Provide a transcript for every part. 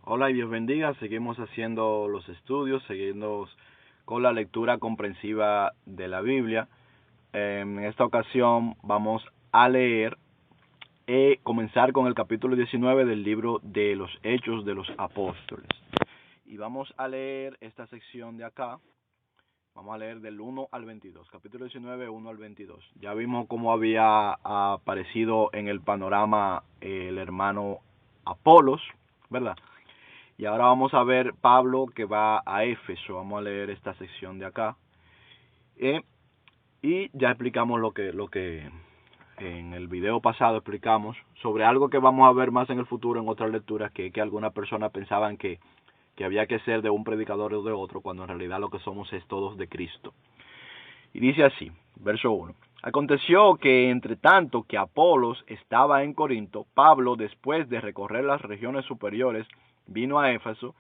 Hola y Dios bendiga. Seguimos haciendo los estudios, seguimos con la lectura comprensiva de la Biblia. En esta ocasión vamos a leer y comenzar con el capítulo 19 del libro de los Hechos de los Apóstoles. Y vamos a leer esta sección de acá. Vamos a leer del 1 al 22, capítulo 19, 1 al 22. Ya vimos cómo había aparecido en el panorama el hermano Apolos, ¿verdad? Y ahora vamos a ver Pablo que va a Éfeso. Vamos a leer esta sección de acá. Y ya explicamos lo que en el video pasado explicamos sobre algo que vamos a ver más en el futuro en otras lecturas, que algunas personas pensaban que había que ser de un predicador o de otro, cuando en realidad lo que somos es todos de Cristo. Y dice así, verso 1. Aconteció que entre tanto que Apolos estaba en Corinto, Pablo, después de recorrer las regiones superiores, vino a Éfeso,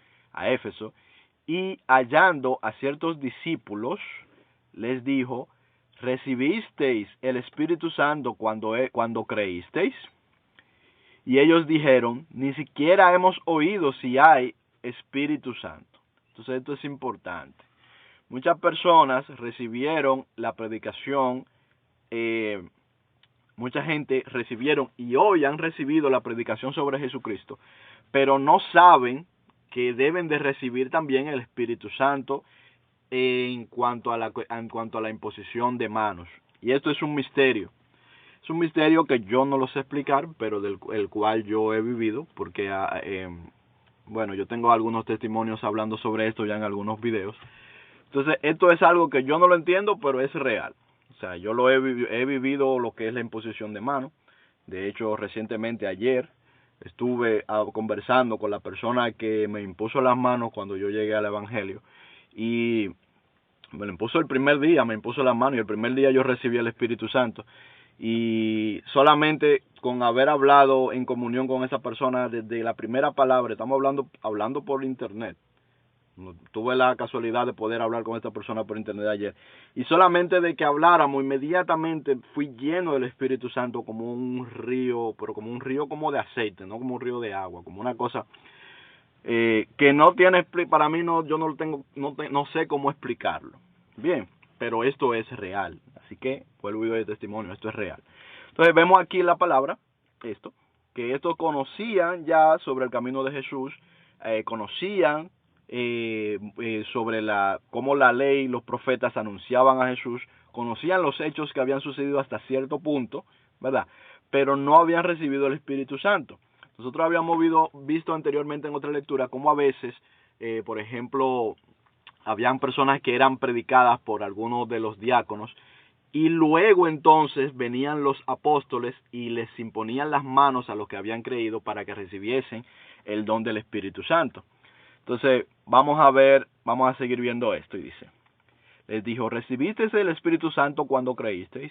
y hallando a ciertos discípulos, les dijo: ¿recibisteis el Espíritu Santo cuando creísteis? Y ellos dijeron: ni siquiera hemos oído si hay Espíritu Santo. Entonces esto es importante. Muchas personas recibieron la predicación, mucha gente recibieron y hoy han recibido la predicación sobre Jesucristo, pero no saben que deben de recibir también el Espíritu Santo en cuanto a la imposición de manos. Y esto es un misterio. Es un misterio que yo no lo sé explicar, pero el cual yo he vivido, porque bueno, yo tengo algunos testimonios hablando sobre esto ya en algunos videos. Entonces, esto es algo que yo no lo entiendo, pero es real. O sea, yo he vivido lo que es la imposición de manos. De hecho, recientemente ayer estuve conversando con la persona que me impuso las manos cuando yo llegué al Evangelio. Y me lo impuso el primer día, me impuso las manos, y el primer día yo recibí el Espíritu Santo. Y solamente con haber hablado en comunión con esa persona desde la primera palabra, estamos hablando por internet. Tuve la casualidad de poder hablar con esta persona por internet ayer. Y solamente de que habláramos, inmediatamente fui lleno del Espíritu Santo como un río, pero como un río como de aceite, no como un río de agua, como una cosa que no tiene, para mí no, yo no lo tengo, no sé cómo explicarlo. Bien, pero esto es real. Así que vuelvo y doy testimonio, esto es real. Entonces vemos aquí la palabra, que estos conocían ya sobre el camino de Jesús, conocían sobre cómo la ley y los profetas anunciaban a Jesús, conocían los hechos que habían sucedido hasta cierto punto, ¿verdad? Pero no habían recibido el Espíritu Santo. Nosotros habíamos visto anteriormente en otra lectura cómo a veces, por ejemplo, habían personas que eran predicadas por algunos de los diáconos, y luego entonces venían los apóstoles y les imponían las manos a los que habían creído para que recibiesen el don del Espíritu Santo. Entonces, vamos a seguir viendo esto, y dice, les dijo: ¿recibisteis el Espíritu Santo cuando creísteis?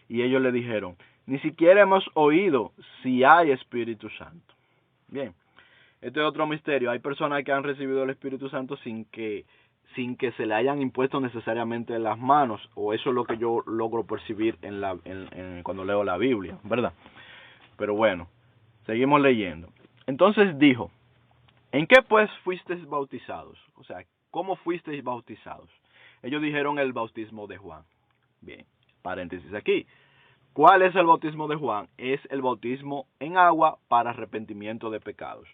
Y ellos le dijeron: ni siquiera hemos oído si hay Espíritu Santo. Bien, este es otro misterio. Hay personas que han recibido el Espíritu Santo sin que se le hayan impuesto necesariamente las manos, o eso es lo que yo logro percibir cuando leo la Biblia, ¿verdad? Pero bueno, seguimos leyendo. Entonces dijo: ¿en qué pues fuisteis bautizados? O sea, ¿cómo fuisteis bautizados? Ellos dijeron: el bautismo de Juan. Bien, paréntesis aquí. ¿Cuál es el bautismo de Juan? Es el bautismo en agua para arrepentimiento de pecados.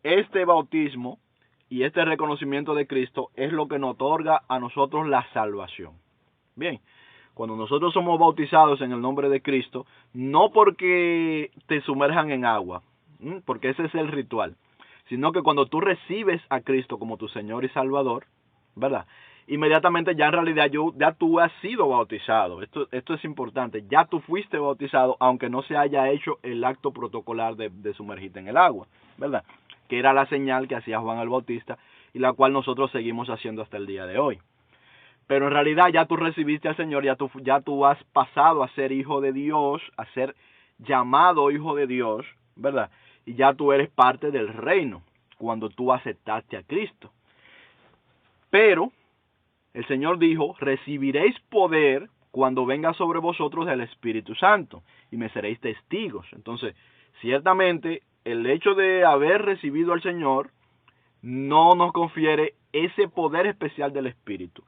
Este bautismo y este reconocimiento de Cristo es lo que nos otorga a nosotros la salvación. Bien, cuando nosotros somos bautizados en el nombre de Cristo, no porque te sumerjan en agua, porque ese es el ritual, sino que cuando tú recibes a Cristo como tu Señor y Salvador, ¿verdad? Inmediatamente ya en realidad ya tú has sido bautizado. Esto es importante. Ya tú fuiste bautizado, aunque no se haya hecho el acto protocolar de sumergirte en el agua, ¿verdad? Que era la señal que hacía Juan el Bautista y la cual nosotros seguimos haciendo hasta el día de hoy. Pero en realidad ya tú recibiste al Señor, ya tú has pasado a ser hijo de Dios, a ser llamado hijo de Dios, ¿verdad? Y ya tú eres parte del reino cuando tú aceptaste a Cristo. Pero el Señor dijo: recibiréis poder cuando venga sobre vosotros el Espíritu Santo, y me seréis testigos. Entonces, ciertamente, el hecho de haber recibido al Señor no nos confiere ese poder especial del Espíritu.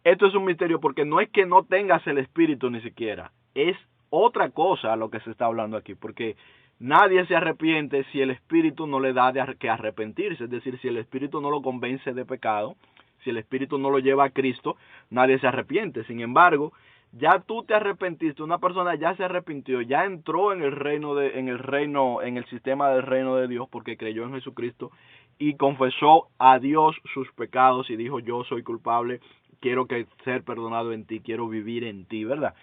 Esto es un misterio porque no es que no tengas el Espíritu ni siquiera, es otra cosa a lo que se está hablando aquí, porque nadie se arrepiente si el Espíritu no le da que arrepentirse, es decir, si el Espíritu no lo convence de pecado, si el Espíritu no lo lleva a Cristo, nadie se arrepiente. Sin embargo, ya tú te arrepentiste, una persona ya se arrepintió, ya entró en en el sistema del reino de Dios porque creyó en Jesucristo y confesó a Dios sus pecados y dijo: yo soy culpable, quiero ser perdonado en ti, quiero vivir en ti, ¿verdad?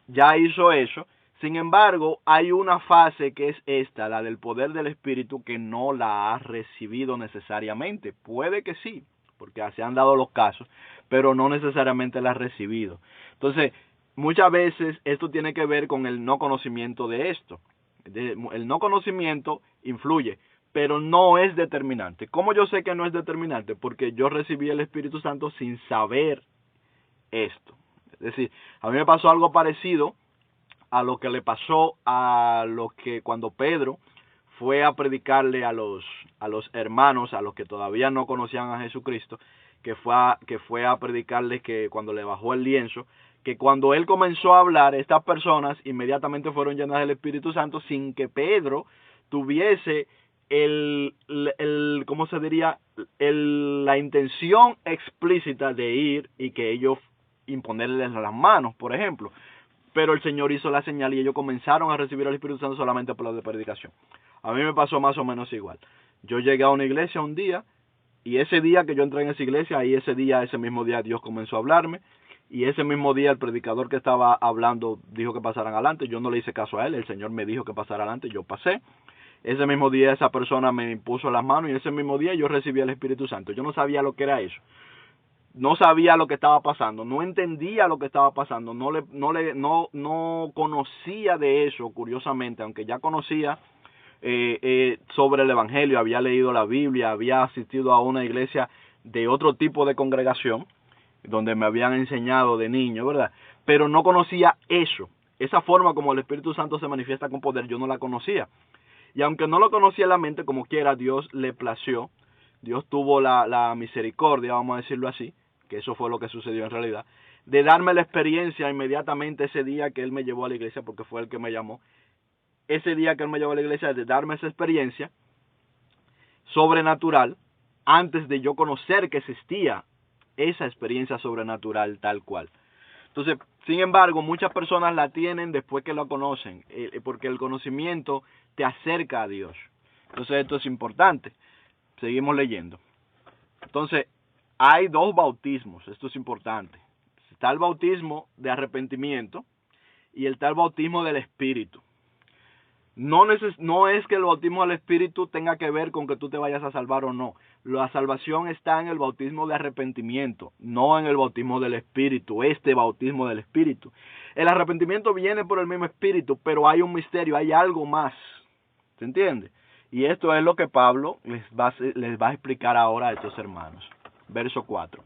Ya hizo eso. Sin embargo, hay una fase que es esta, la del poder del Espíritu, que no la ha recibido necesariamente. Puede que sí, porque se han dado los casos, pero no necesariamente la ha recibido. Entonces, muchas veces esto tiene que ver con el no conocimiento de esto. El no conocimiento influye, pero no es determinante. ¿Cómo yo sé que no es determinante? Porque yo recibí el Espíritu Santo sin saber esto. Es decir, a mí me pasó algo parecido a lo que le pasó a los que cuando Pedro fue a predicarle a los hermanos, a los que todavía no conocían a Jesucristo, que fue a predicarles que cuando le bajó el lienzo, que cuando él comenzó a hablar, estas personas inmediatamente fueron llenas del Espíritu Santo sin que Pedro tuviese ¿cómo se diría? La intención explícita de ir y que ellos imponerles las manos, por ejemplo. Pero el Señor hizo la señal y ellos comenzaron a recibir el Espíritu Santo solamente por la de predicación. A mí me pasó más o menos igual. Yo llegué a una iglesia un día, y ese día que yo entré en esa iglesia, ahí ese mismo día Dios comenzó a hablarme, y ese mismo día el predicador que estaba hablando dijo que pasaran adelante. Yo no le hice caso a él, el Señor me dijo que pasara adelante, yo pasé. Ese mismo día esa persona me impuso las manos y ese mismo día yo recibí el Espíritu Santo. Yo no sabía lo que era eso. No sabía lo que estaba pasando, no entendía lo que estaba pasando, no conocía de eso, curiosamente, aunque ya conocía sobre el Evangelio, había leído la Biblia, había asistido a una iglesia de otro tipo de congregación, donde me habían enseñado de niño, ¿verdad? Pero no conocía eso, esa forma como el Espíritu Santo se manifiesta con poder, yo no la conocía. Y aunque no lo conocía en la mente, como quiera, Dios le plació, Dios tuvo la misericordia, vamos a decirlo así, que eso fue lo que sucedió en realidad, de darme la experiencia inmediatamente ese día que Él me llevó a la iglesia, porque fue el que me llamó, ese día que Él me llevó a la iglesia, de darme esa experiencia sobrenatural, antes de yo conocer que existía esa experiencia sobrenatural tal cual. Entonces, sin embargo, muchas personas la tienen después que lo conocen, porque el conocimiento te acerca a Dios. Entonces, esto es importante. Seguimos leyendo. Entonces, hay dos bautismos, esto es importante. Está el bautismo de arrepentimiento y está el bautismo del Espíritu. No es que el bautismo del Espíritu tenga que ver con que tú te vayas a salvar o no. La salvación está en el bautismo de arrepentimiento, no en el bautismo del Espíritu, este bautismo del Espíritu. El arrepentimiento viene por el mismo Espíritu, pero hay un misterio, hay algo más. ¿Se entiende? Y esto es lo que Pablo les va a explicar ahora a estos hermanos. Verso 4.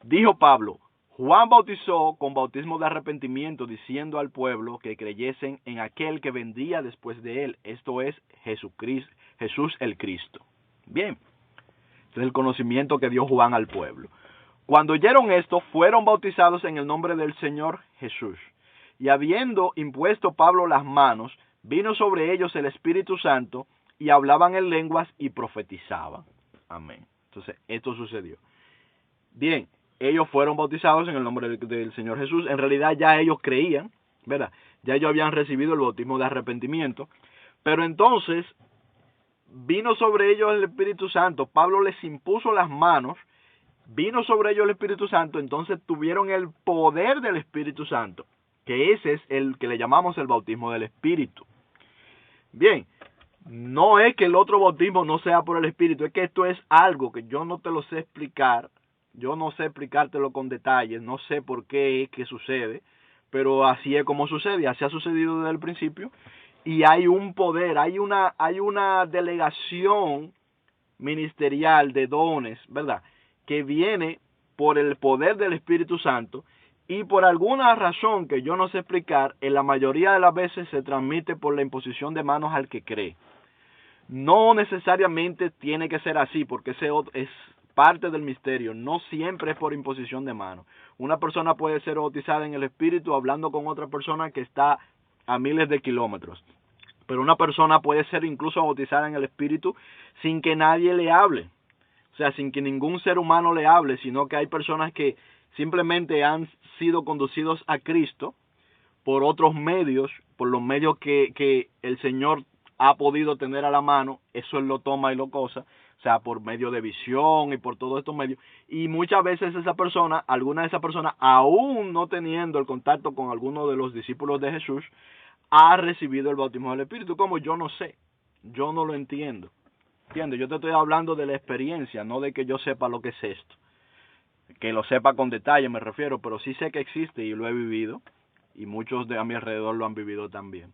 Dijo Pablo: Juan bautizó con bautismo de arrepentimiento, diciendo al pueblo que creyesen en aquel que vendría después de él, esto es Jesucristo, Jesús el Cristo. Bien, este es el conocimiento que dio Juan al pueblo. Cuando oyeron esto, fueron bautizados en el nombre del Señor Jesús. Y habiendo impuesto Pablo las manos, vino sobre ellos el Espíritu Santo, y hablaban en lenguas y profetizaban. Amén. Entonces, esto sucedió. Bien, ellos fueron bautizados en el nombre del Señor Jesús. En realidad ya ellos creían, ¿verdad? Ya ellos habían recibido el bautismo de arrepentimiento. Pero entonces vino sobre ellos el Espíritu Santo. Pablo les impuso las manos. Vino sobre ellos el Espíritu Santo. Entonces tuvieron el poder del Espíritu Santo, que ese es el que le llamamos el bautismo del Espíritu. Bien, no es que el otro bautismo no sea por el Espíritu, es que esto es algo que yo no te lo sé explicar. Yo no sé explicártelo con detalles, no sé por qué es que sucede, pero así es como sucede, así ha sucedido desde el principio. Y hay un poder, hay una delegación ministerial de dones, ¿verdad? Que viene por el poder del Espíritu Santo y por alguna razón que yo no sé explicar, en la mayoría de las veces se transmite por la imposición de manos al que cree. No necesariamente tiene que ser así, porque ese es parte del misterio. No siempre es por imposición de mano. Una persona puede ser bautizada en el Espíritu hablando con otra persona que está a miles de kilómetros. Pero una persona puede ser incluso bautizada en el Espíritu sin que nadie le hable. O sea, sin que ningún ser humano le hable, sino que hay personas que simplemente han sido conducidos a Cristo por otros medios, por los medios que el Señor ha podido tener a la mano. Eso Él lo toma y lo cosa, o sea, por medio de visión y por todos estos medios. Y muchas veces esa persona, alguna de esas personas, aún no teniendo el contacto con alguno de los discípulos de Jesús, ha recibido el bautismo del Espíritu. Como yo no sé, yo no lo entiendo. ¿Entiendes? Yo te estoy hablando de la experiencia, no de que yo sepa lo que es esto. Que lo sepa con detalle me refiero, pero sí sé que existe y lo he vivido. Y muchos de a mi alrededor lo han vivido también.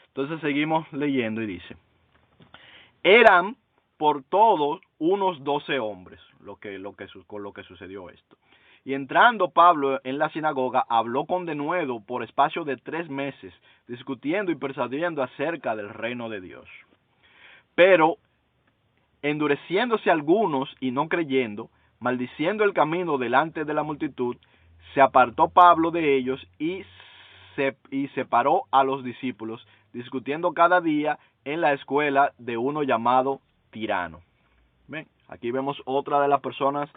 Entonces seguimos leyendo y dice: eran por todos unos 12 hombres con lo que sucedió esto. Y entrando Pablo en la sinagoga, habló con denuedo por espacio de 3 meses, discutiendo y persuadiendo acerca del reino de Dios. Pero endureciéndose algunos y no creyendo, maldiciendo el camino delante de la multitud, se apartó Pablo de ellos y separó a los discípulos, discutiendo cada día en la escuela de uno llamado Tirano. ¿Ven? Aquí vemos otra de las personas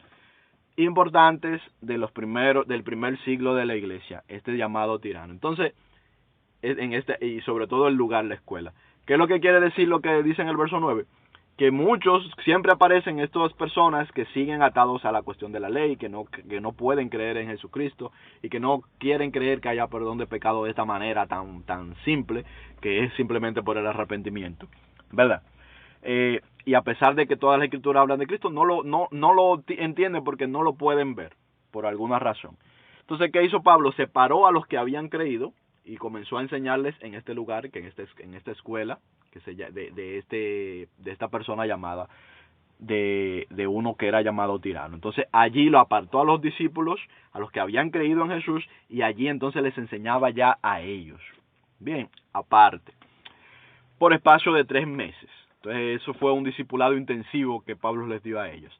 importantes del primer siglo de la iglesia, este llamado Tirano. Entonces, y sobre todo el lugar, la escuela. ¿Qué es lo que quiere decir lo que dice en el verso 9? Que muchos, siempre aparecen estas personas que siguen atados a la cuestión de la ley, que no pueden creer en Jesucristo y que no quieren creer que haya perdón de pecado de esta manera tan simple, que es simplemente por el arrepentimiento, ¿verdad? Y a pesar de que todas las escrituras hablan de Cristo, no lo entienden porque no lo pueden ver, por alguna razón. Entonces, ¿qué hizo Pablo? Separó a los que habían creído y comenzó a enseñarles en este lugar, que en esta escuela, que de esta persona llamada, de uno que era llamado Tirano. Entonces allí lo apartó a los discípulos, a los que habían creído en Jesús, y allí entonces les enseñaba ya a ellos. Bien, aparte, por espacio de 3 meses. Entonces eso fue un discipulado intensivo que Pablo les dio a ellos.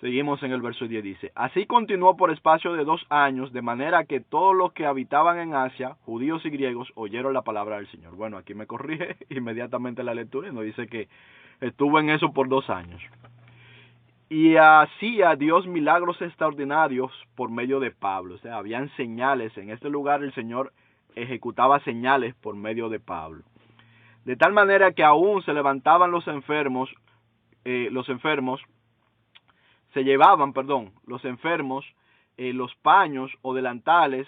Seguimos en el verso 10, dice: así continuó por espacio de 2 años, de manera que todos los que habitaban en Asia, judíos y griegos, oyeron la palabra del Señor. Bueno, aquí me corrige inmediatamente la lectura y nos dice que estuvo en eso por 2 años. Y hacía Dios milagros extraordinarios por medio de Pablo. O sea, habían señales. En este lugar el Señor ejecutaba señales por medio de Pablo. De tal manera que aún se levantaban los enfermos, se llevaban, los enfermos, los paños o delantales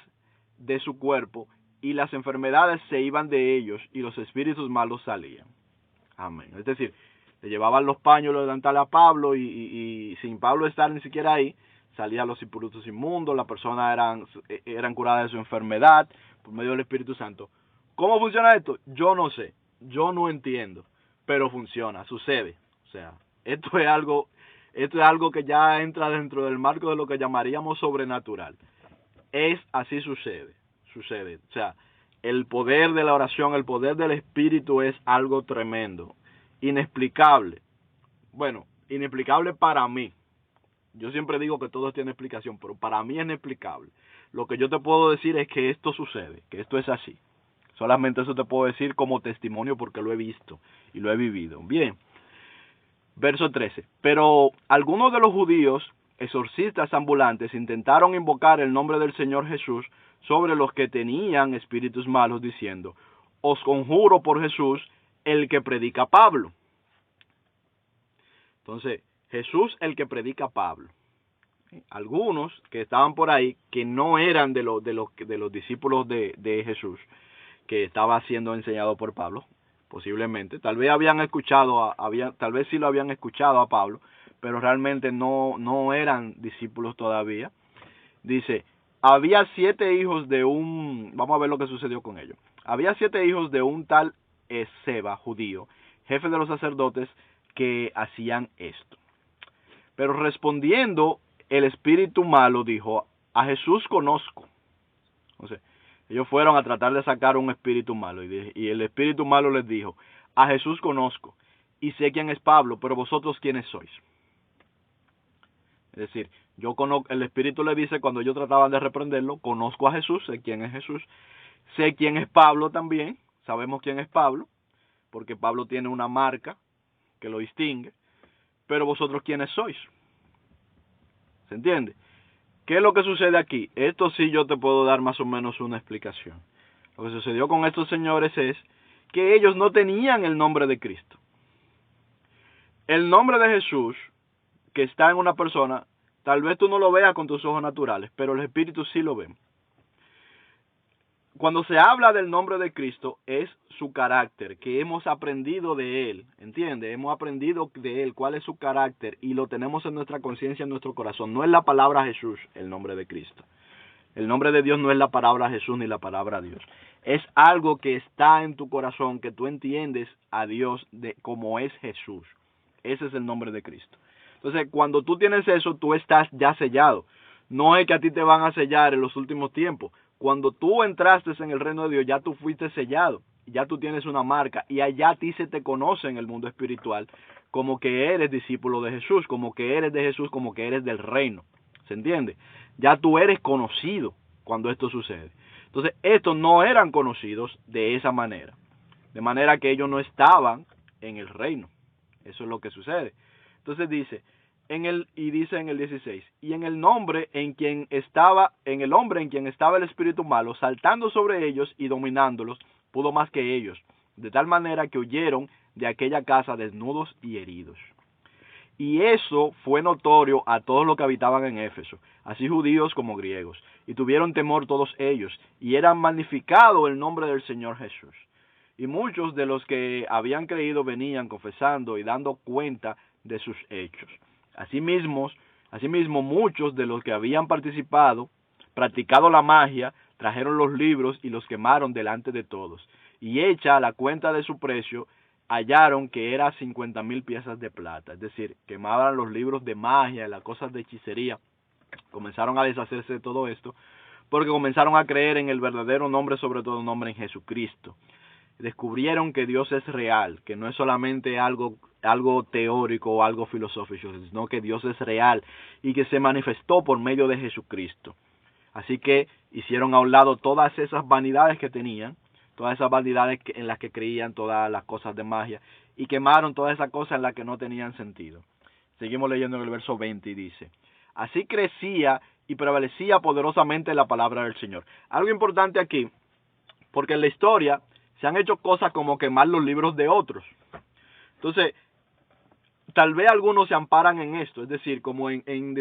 de su cuerpo, y las enfermedades se iban de ellos, y los espíritus malos salían. Amén. Es decir, le llevaban los paños, los delantales a Pablo, y sin Pablo estar ni siquiera ahí, salían los espíritus inmundos, las personas eran curadas de su enfermedad por medio del Espíritu Santo. ¿Cómo funciona esto? Yo no sé, yo no entiendo, pero funciona, sucede. O sea, esto es algo que ya entra dentro del marco de lo que llamaríamos sobrenatural. Así sucede. O sea, el poder de la oración, el poder del Espíritu es algo tremendo, inexplicable. Bueno, inexplicable para mí. Yo siempre digo que todo tiene explicación, pero para mí es inexplicable. Lo que yo te puedo decir es que esto sucede, que esto es así. Solamente eso te puedo decir como testimonio porque lo he visto y lo he vivido. Bien. Verso 13. Pero algunos de los judíos, exorcistas ambulantes, intentaron invocar el nombre del Señor Jesús sobre los que tenían espíritus malos, diciendo: os conjuro por Jesús, el que predica Pablo. Entonces, Jesús el que predica Pablo. Algunos que estaban por ahí, que no eran de los discípulos de Jesús, que estaba siendo enseñado por Pablo, posiblemente, tal vez tal vez sí lo habían escuchado a Pablo, pero realmente no eran discípulos todavía. Dice: había 7 hijos vamos a ver lo que sucedió con ellos. Había 7 hijos de un tal Esceva, judío, jefe de los sacerdotes, que hacían esto. Pero respondiendo el espíritu malo dijo: a Jesús conozco. O sea, ellos fueron a tratar de sacar un espíritu malo, y el espíritu malo les dijo: a Jesús conozco, y sé quién es Pablo, pero vosotros quiénes sois. Es decir, yo conozco, el Espíritu le dice cuando ellos trataban de reprenderlo, conozco a Jesús, sé quién es Jesús, sé quién es Pablo también, sabemos quién es Pablo, porque Pablo tiene una marca que lo distingue, pero vosotros quiénes sois. ¿Se entiende? ¿Qué es lo que sucede aquí? Esto sí yo te puedo dar más o menos una explicación. Lo que sucedió con estos señores es que ellos no tenían el nombre de Cristo. El nombre de Jesús, que está en una persona, tal vez tú no lo veas con tus ojos naturales, pero los espíritus sí lo ven. Cuando se habla del nombre de Cristo, es su carácter, que hemos aprendido de Él, ¿entiendes? Hemos aprendido de Él, cuál es su carácter, y lo tenemos en nuestra conciencia, en nuestro corazón. No es la palabra Jesús, el nombre de Cristo. El nombre de Dios no es la palabra Jesús ni la palabra Dios. Es algo que está en tu corazón, que tú entiendes a Dios como es Jesús. Ese es el nombre de Cristo. Entonces, cuando tú tienes eso, tú estás ya sellado. No es que a ti te van a sellar en los últimos tiempos. Cuando tú entraste en el reino de Dios, ya tú fuiste sellado, ya tú tienes una marca, y allá a ti se te conoce en el mundo espiritual como que eres discípulo de Jesús, como que eres de Jesús, como que eres del reino. ¿Se entiende? Ya tú eres conocido cuando esto sucede. Entonces, estos no eran conocidos de esa manera. De manera que ellos no estaban en el reino. Eso es lo que sucede. Entonces dice en el 16, y en el hombre en quien estaba el espíritu malo, saltando sobre ellos y dominándolos, pudo más que ellos, de tal manera que huyeron de aquella casa desnudos y heridos. Y eso fue notorio a todos los que habitaban en Éfeso, así judíos como griegos, y tuvieron temor todos ellos, y era magnificado el nombre del Señor Jesús. Y muchos de los que habían creído venían confesando y dando cuenta de sus hechos. Asimismo, muchos de los que habían practicado la magia, trajeron los libros y los quemaron delante de todos. Y hecha la cuenta de su precio, hallaron que era 50,000 piezas de plata. Es decir, quemaban los libros de magia, las cosas de hechicería. Comenzaron a deshacerse de todo esto, porque comenzaron a creer en el verdadero nombre, sobre todo nombre, en Jesucristo. Descubrieron que Dios es real, que no es solamente algo teórico o algo filosófico, sino que Dios es real y que se manifestó por medio de Jesucristo. Así que hicieron a un lado todas esas vanidades que tenían, todas esas vanidades en las que creían, todas las cosas de magia, y quemaron todas esas cosas en las que no tenían sentido. Seguimos leyendo en el verso 20 y dice: así crecía y prevalecía poderosamente la palabra del Señor. Algo importante aquí, porque en la historia se han hecho cosas como quemar los libros de otros. Entonces, tal vez algunos se amparan en esto, es decir, como en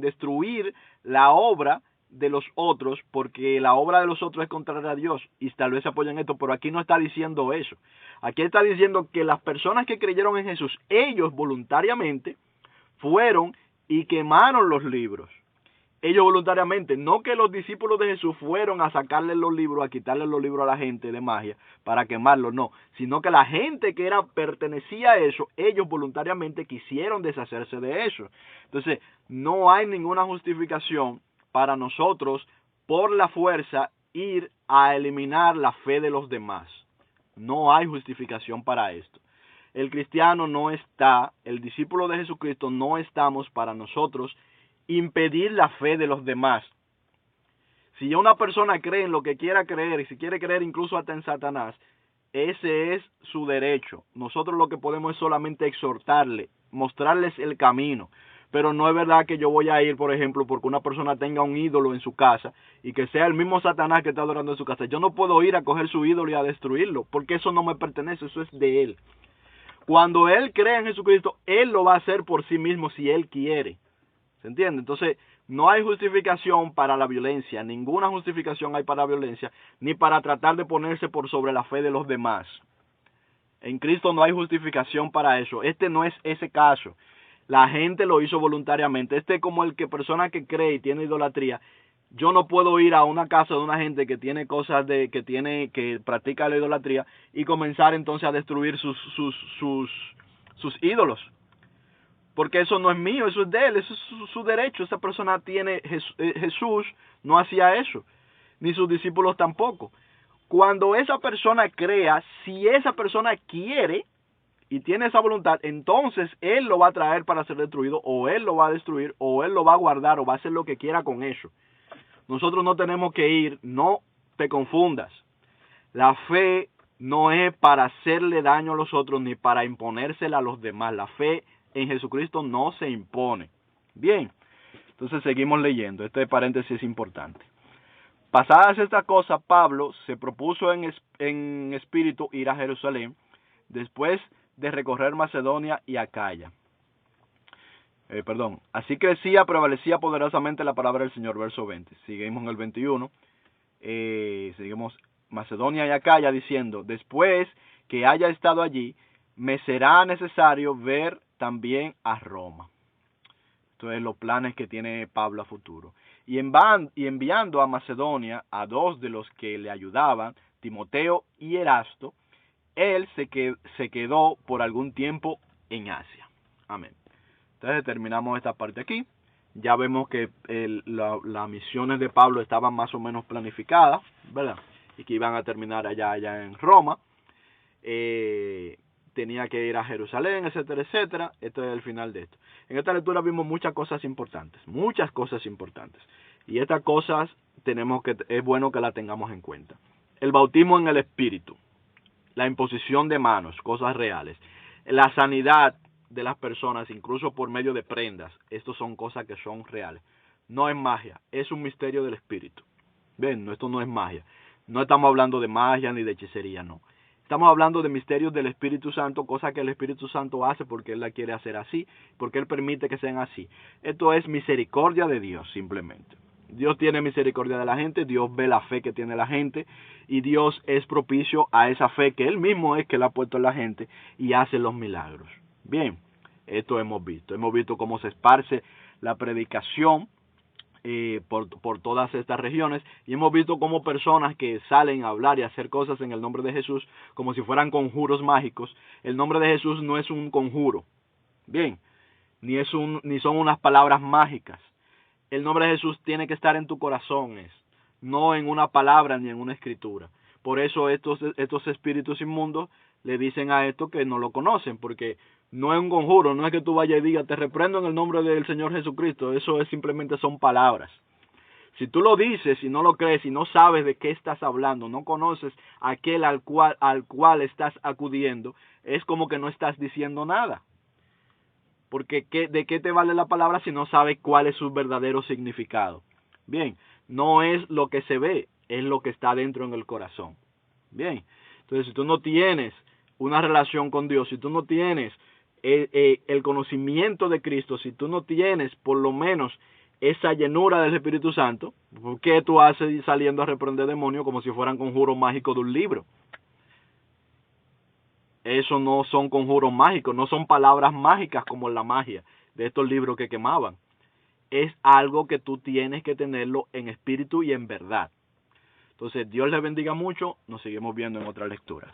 destruir la obra de los otros, porque la obra de los otros es contraria a Dios, y tal vez se apoyan en esto, pero aquí no está diciendo eso. Aquí está diciendo que las personas que creyeron en Jesús, ellos voluntariamente fueron y quemaron los libros. Ellos voluntariamente, no que los discípulos de Jesús fueron a sacarle los libros, a quitarle los libros a la gente de magia para quemarlos, no, sino que la gente que pertenecía a eso, ellos voluntariamente quisieron deshacerse de eso. Entonces, no hay ninguna justificación para nosotros, por la fuerza, ir a eliminar la fe de los demás. No hay justificación para esto. El cristiano no está, el discípulo de Jesucristo no estamos para nosotros impedir la fe de los demás. Si ya una persona cree en lo que quiera creer, y si quiere creer incluso hasta en Satanás, ese es su derecho. Nosotros lo que podemos es solamente exhortarle, mostrarles el camino. Pero no es verdad que yo voy a ir, por ejemplo, porque una persona tenga un ídolo en su casa y que sea el mismo Satanás que está adorando en su casa. Yo no puedo ir a coger su ídolo y a destruirlo, porque eso no me pertenece, eso es de él. Cuando él cree en Jesucristo, él lo va a hacer por sí mismo si él quiere. ¿Se entiende? Entonces, no hay justificación para la violencia, ninguna justificación hay para la violencia, ni para tratar de ponerse por sobre la fe de los demás. En Cristo no hay justificación para eso. Este no es ese caso. La gente lo hizo voluntariamente. Este es como el que persona que cree y tiene idolatría. Yo no puedo ir a una casa de una gente que tiene cosas que practica la idolatría y comenzar entonces a destruir sus ídolos. Porque eso no es mío, eso es de él, eso es su derecho. Esa persona tiene, Jesús no hacía eso, ni sus discípulos tampoco. Cuando esa persona crea, si esa persona quiere y tiene esa voluntad, entonces Él lo va a traer para ser destruido, o Él lo va a destruir, o Él lo va a guardar, o va a hacer lo que quiera con eso. Nosotros no tenemos que ir, no te confundas. La fe no es para hacerle daño a los otros ni para imponérsela a los demás. La fe en Jesucristo no se impone. Bien, entonces seguimos leyendo. Este paréntesis es importante. Pasadas estas cosas, Pablo se propuso en espíritu ir a Jerusalén, después de recorrer Macedonia y Acaya. Así crecía, prevalecía poderosamente la palabra del Señor, verso 20. Seguimos en el 21. Seguimos Macedonia y Acaya diciendo, después que haya estado allí, me será necesario ver también a Roma. Entonces, los planes que tiene Pablo a futuro. Y enviando a Macedonia a 2 de los que le ayudaban, Timoteo y Erasto, él se quedó por algún tiempo en Asia. Amén. Entonces terminamos esta parte aquí. Ya vemos que las misiones de Pablo estaban más o menos planificadas, ¿verdad? Y que iban a terminar allá en Roma. Tenía que ir a Jerusalén, etcétera, etcétera. Esto es el final de esto. En esta lectura vimos muchas cosas importantes. Y estas cosas es bueno que las tengamos en cuenta. El bautismo en el Espíritu, la imposición de manos, cosas reales, la sanidad de las personas, incluso por medio de prendas. Estos son cosas que son reales. No es magia, es un misterio del Espíritu. Ven, esto no es magia. No estamos hablando de magia ni de hechicería, no. Estamos hablando de misterios del Espíritu Santo, cosas que el Espíritu Santo hace porque Él la quiere hacer así, porque Él permite que sean así. Esto es misericordia de Dios, simplemente. Dios tiene misericordia de la gente, Dios ve la fe que tiene la gente, y Dios es propicio a esa fe que Él mismo es que la ha puesto en la gente y hace los milagros. Bien, esto hemos visto cómo se esparce la predicación por todas estas regiones, y hemos visto cómo personas que salen a hablar y a hacer cosas en el nombre de Jesús como si fueran conjuros mágicos. El nombre de Jesús no es un conjuro, bien, ni son unas palabras mágicas. El nombre de Jesús tiene que estar en tu corazón, no en una palabra ni en una escritura. Por eso estos espíritus inmundos le dicen a esto que no lo conocen, porque no es un conjuro, no es que tú vayas y digas, te reprendo en el nombre del Señor Jesucristo. Eso simplemente son palabras. Si tú lo dices y no lo crees y no sabes de qué estás hablando, no conoces a aquel al cual estás acudiendo, es como que no estás diciendo nada. Porque ¿de qué te vale la palabra si no sabes cuál es su verdadero significado? Bien, no es lo que se ve, es lo que está dentro en el corazón. Bien, entonces si tú no tienes una relación con Dios, si tú no tienes el conocimiento de Cristo, si tú no tienes por lo menos esa llenura del Espíritu Santo, ¿por qué tú haces saliendo a reprender demonios como si fueran conjuros mágicos de un libro? Eso no son conjuros mágicos, no son palabras mágicas como la magia de estos libros que quemaban. Es algo que tú tienes que tenerlo en espíritu y en verdad. Entonces, Dios les bendiga mucho. Nos seguimos viendo en otras lecturas.